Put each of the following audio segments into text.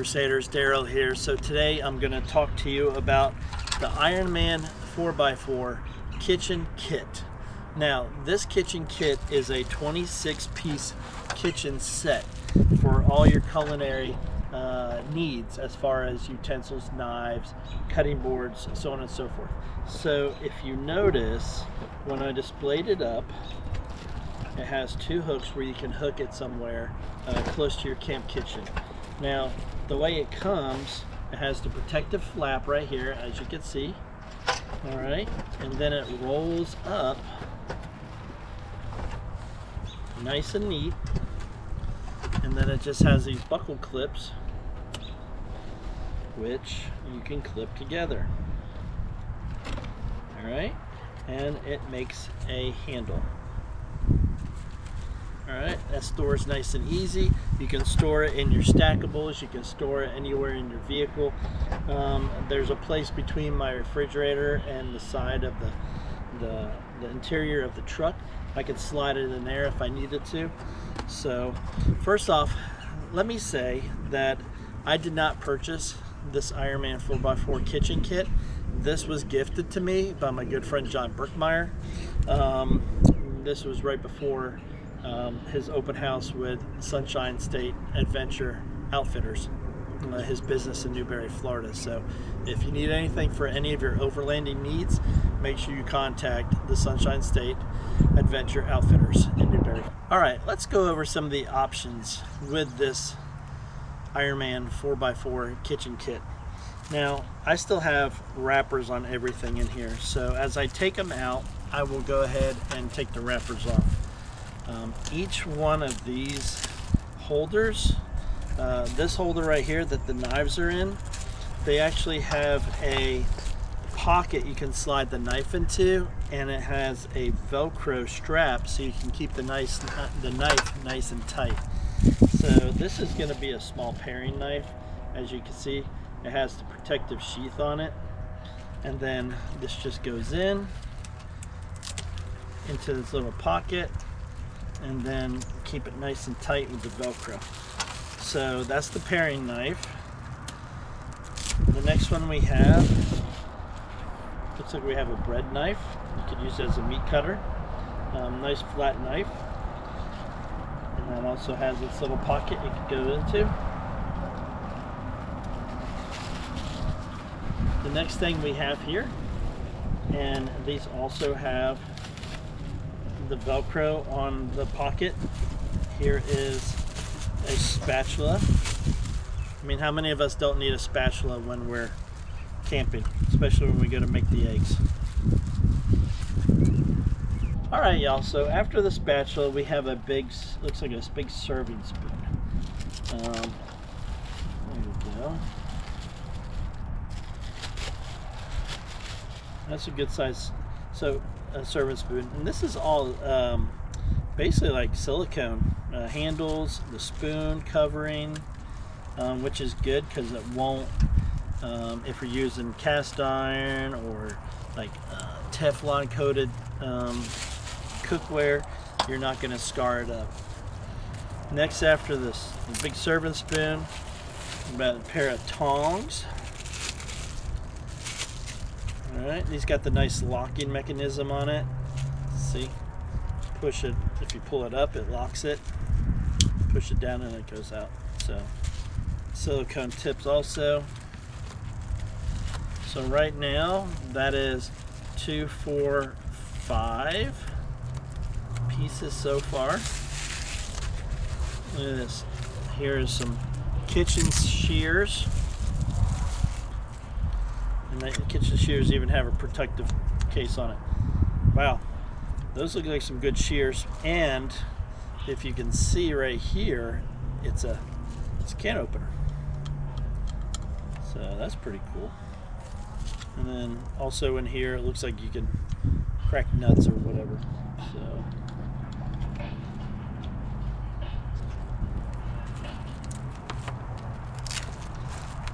Crusaders, Daryl here. So today I'm going to talk to you about the Ironman 4x4 kitchen kit. Now this kitchen kit is a 26-piece kitchen set for all your culinary needs as far as utensils, knives, cutting boards, so on and so forth. So if you notice, when I displayed it up, it has two hooks where you can hook it somewhere close to your camp kitchen. Now, the way it comes, it has the protective flap right here, as you can see. All right, and then it rolls up nice and neat, and then it just has these buckle clips which you can clip together. All right, and it makes a handle. Alright, that stores nice and easy. You can store it in your stackables, you can store it anywhere in your vehicle. There's a place between my refrigerator and the side of the interior of the truck. I could slide it in there if I needed to. So first off, let me say that I did not purchase this Ironman 4x4 kitchen kit. This was gifted to me by my good friend Jon Birkmire. This was right before his open house with Sunshine State Adventure Outfitters, his business in Newberry, Florida. So if you need anything for any of your overlanding needs, make sure you contact the Sunshine State Adventure Outfitters in Newberry. All right, let's go over some of the options with this Ironman 4x4 kitchen kit. Now, I still have wrappers on everything in here, so as I take them out, I will go ahead and take the wrappers off. Each one of these holders, this holder right here that the knives are in, they actually have a pocket you can slide the knife into, and it has a Velcro strap so you can keep the knife nice and tight. So this is going to be a small paring knife. As you can see, it has the protective sheath on it, and then this just goes into this little pocket, and then keep it nice and tight with the Velcro. So that's the paring knife. The next one we have, looks like we have a bread knife. You could use it as a meat cutter. Nice flat knife. And that also has its little pocket you could go into. The next thing we have here, and these also have the Velcro on the pocket. Here is a spatula. I mean, how many of us don't need a spatula when we're camping, especially when we go to make the eggs? All right, y'all, so after the spatula, we have a big, looks like a big serving spoon. There we go. That's a good size serving spoon, and this is all basically like silicone handles, the spoon covering, which is good because it won't, if you're using cast iron or like Teflon coated cookware, you're not going to scar it up. Next, after this, the big serving spoon, about a pair of tongs. Alright, these got the nice locking mechanism on it. See? Push it, if you pull it up, it locks it. Push it down and it goes out. So, silicone tips also. So right now, that is 2, 4, 5 pieces so far. Look at this. Here's some kitchen shears. And the kitchen shears even have a protective case on it. Wow, those look like some good shears. And if you can see right here, it's a can opener. So that's pretty cool. And then also in here, it looks like you can crack nuts or whatever. So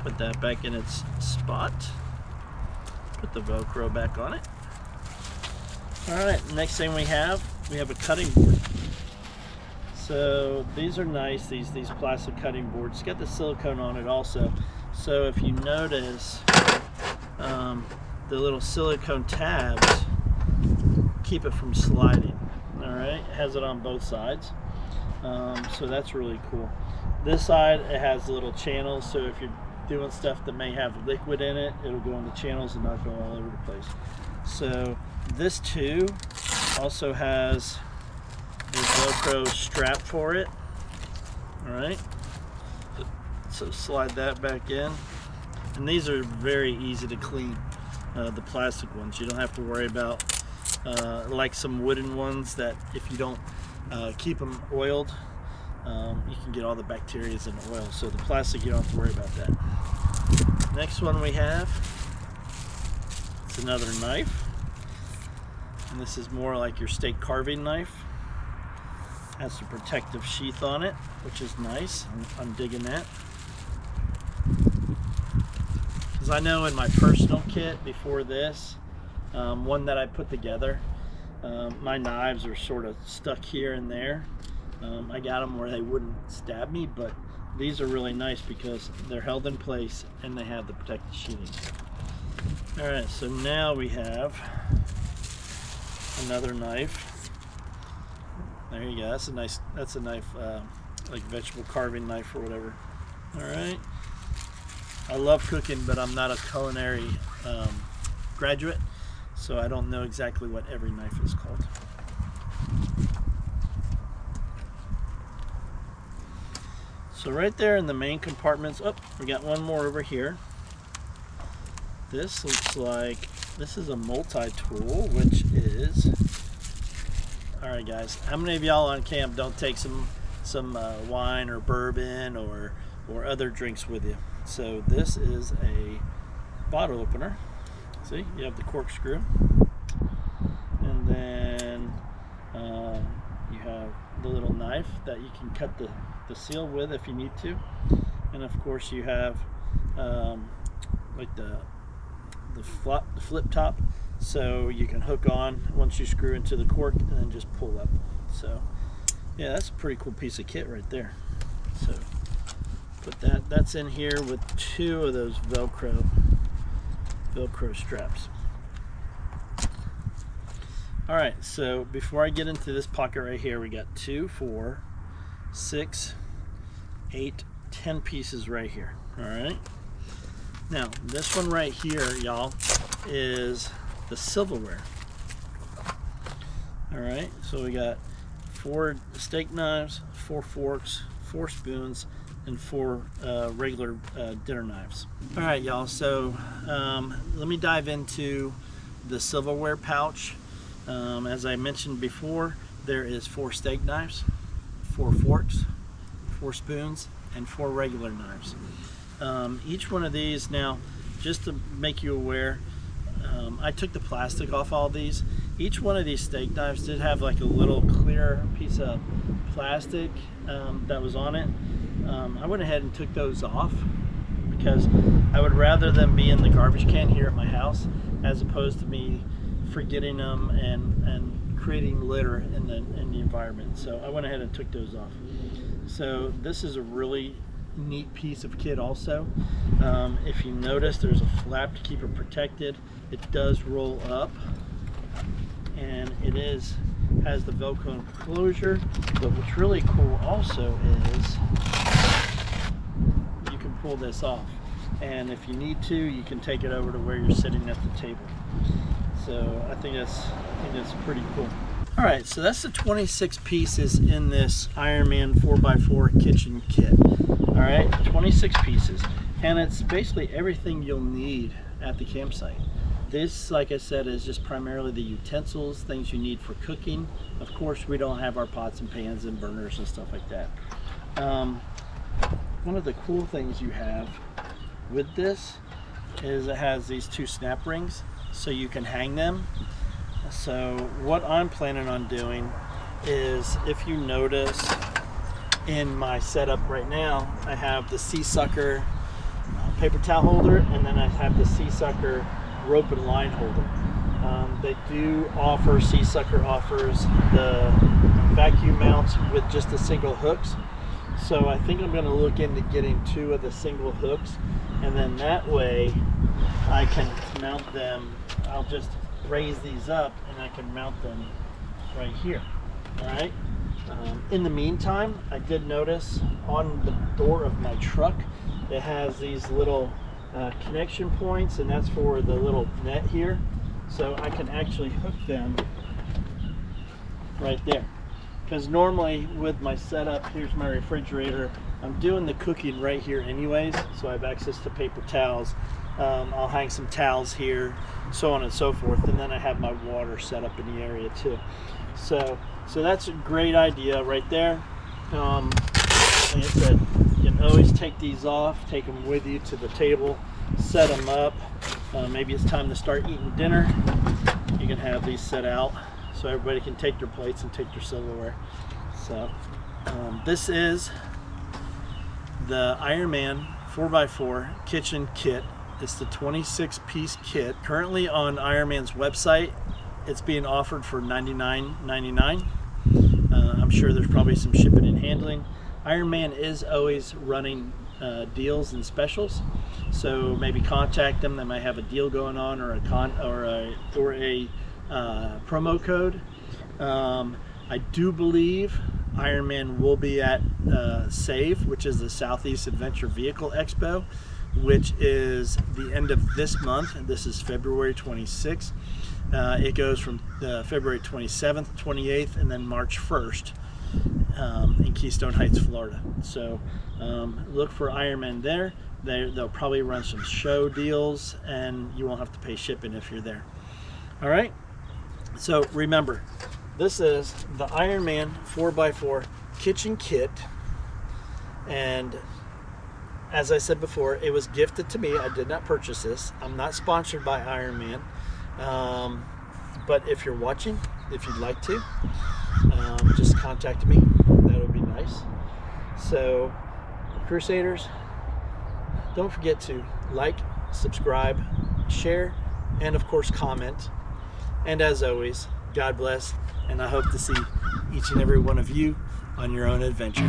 put that back in its spot. Put the Velcro back on it. Alright, next thing we have a cutting board. So these are nice, these plastic cutting boards. It's got the silicone on it also. So if you notice, the little silicone tabs keep it from sliding. All right, it has it on both sides. So that's really cool. This side, it has little channels, so if you're doing stuff that may have liquid in it, it'll go in the channels and not go all over the place. So this too also has a Velcro strap for it. All right, so slide that back in, and these are very easy to clean. The plastic ones, you don't have to worry about like some wooden ones that if you don't keep them oiled, you can get all the bacteria in the oil. So the plastic, you don't have to worry about that. Next one we have, it's another knife, and this is more like your steak carving knife. Has a protective sheath on it, which is nice. I'm digging that. Because I know in my personal kit before this, one that I put together, my knives are sort of stuck here and there. I got them where they wouldn't stab me, but these are really nice because they're held in place and they have the protective sheathing. All right, so now we have another knife. There you go. That's a knife, like vegetable carving knife or whatever. All right. I love cooking, but I'm not a culinary graduate, so I don't know exactly what every knife is called. So right there in the main compartments, oh, we got one more over here. This looks like this is a multi-tool, which is, all right guys, how many of y'all on camp don't take some wine or bourbon or other drinks with you? So this is a bottle opener. See, you have the corkscrew, and then you have the little knife that you can cut the seal with if you need to, and of course you have like the flip top, so you can hook on once you screw into the cork and then just pull up. So yeah, that's a pretty cool piece of kit right there. So put that's in here with two of those Velcro straps. All right, so before I get into this pocket right here, we got 2, 4, 6, 8, 10 pieces right here. All right, now this one right here, y'all, is the silverware. All right, so we got 4 steak knives, 4 forks, 4 spoons, and 4 regular dinner knives. All right, y'all, so let me dive into the silverware pouch. As I mentioned before, there is 4 steak knives, 4 forks, 4 spoons, and 4 regular knives. Each one of these, now, just to make you aware, I took the plastic off all these. Each one of these steak knives did have like a little clear piece of plastic that was on it. I went ahead and took those off because I would rather them be in the garbage can here at my house as opposed to me forgetting them and creating litter in the environment. So I went ahead and took those off. So this is a really neat piece of kit also. If you notice, there's a flap to keep it protected. It does roll up, and it has the Velcro enclosure. But what's really cool also is you can pull this off, and if you need to, you can take it over to where you're sitting at the table. So I think that's pretty cool. All right, so that's the 26 pieces in this Ironman 4x4 kitchen kit. All right, 26 pieces, and it's basically everything you'll need at the campsite. This, like I said, is just primarily the utensils, things you need for cooking. Of course, we don't have our pots and pans and burners and stuff like that. One of the cool things you have with this is it has these 2 snap rings, so you can hang them. So what I'm planning on doing is, if you notice in my setup right now, I have the Sea Sucker paper towel holder, and then I have the Sea Sucker rope and line holder. They do offer, Sea Sucker offers the vacuum mounts with just the single hooks. So I think I'm going to look into getting 2 of the single hooks, and then that way I can mount them. I'll just raise these up and I can mount them right here. All right. In the meantime, I did notice on the door of my truck it has these little connection points, and that's for the little net here. So I can actually hook them right there. Because normally with my setup, here's my refrigerator, I'm doing the cooking right here anyways, so I have access to paper towels. I'll hang some towels here, so on and so forth, and then I have my water set up in the area too. So that's a great idea right there. Like I said, you can always take these off, take them with you to the table, set them up. Maybe it's time to start eating dinner. You can have these set out so everybody can take their plates and take their silverware. So this is the Ironman 4x4 kitchen kit. It's the 26-piece kit. Currently on Ironman's website, it's being offered for $99.99. I'm sure there's probably some shipping and handling. Ironman is always running deals and specials, so maybe contact them. They might have a deal going on, or a promo code. I do believe Ironman will be at SAVE, which is the Southeast Adventure Vehicle Expo, which is the end of this month, and this is February 26th. It goes from February 27th, 28th, and then March 1st in Keystone Heights, Florida. So look for Ironman there. They'll probably run some show deals, and you won't have to pay shipping if you're there. All right. So remember, this is the Ironman 4x4 kitchen kit, and as I said before, it was gifted to me. I did not purchase this. I'm not sponsored by Ironman, but if you're watching, if you'd like to, just contact me. That would be nice. So, Crusaders, don't forget to like, subscribe, share, and of course comment. And as always, God bless, and I hope to see each and every one of you on your own adventure.